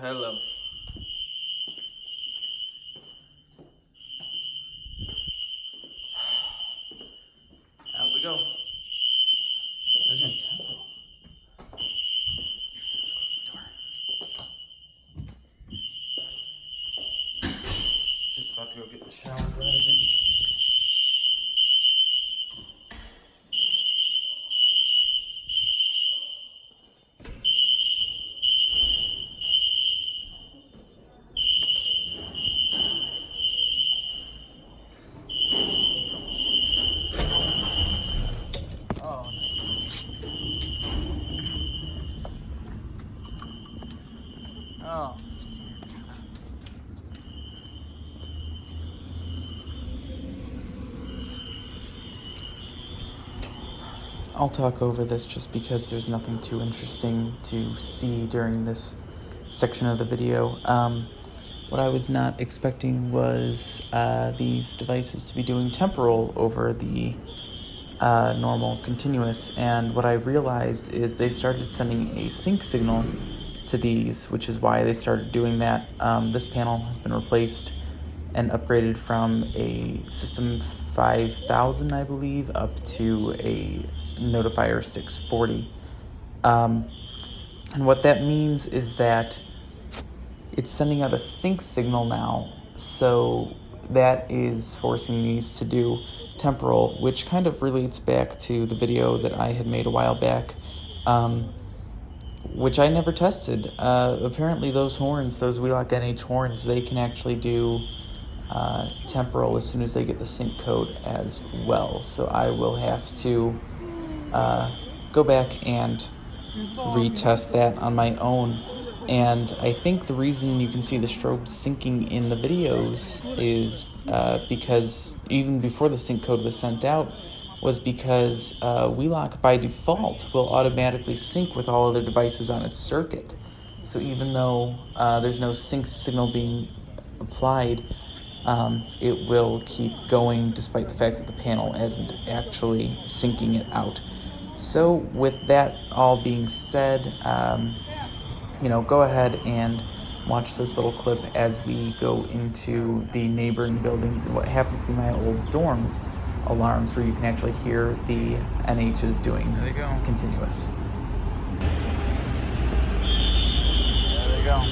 hello. Out we go. There's no temporal. Let's close the door. Just about to go get the shower ready. Oh, nice. Oh. I'll talk over this just because there's nothing too interesting to see during this section of the video. What I was not expecting was these devices to be doing temporal over the normal continuous, and what I realized is they started sending a sync signal to these, which is why they started doing that. This panel has been replaced and upgraded from a System 5000, I believe, up to a Notifier 640. And what that means is that it's sending out a sync signal now, so that is forcing these to do temporal, which kind of relates back to the video that I had made a while back, which I never tested. Apparently those horns, those Wheelock NH horns, they can actually do temporal as soon as they get the sync code as well. So I will have to go back and retest that on my own. And I think the reason you can see the strobes syncing in the videos is because even before the sync code was sent out, was because Wheelock by default will automatically sync with all other devices on its circuit. So even though there's no sync signal being applied, it will keep going despite the fact that the panel isn't actually syncing it out. So with that all being said, go ahead and watch this little clip as we go into the neighboring buildings and what happens to be my old dorms alarms, where you can actually hear the NHs doing continuous. There they go.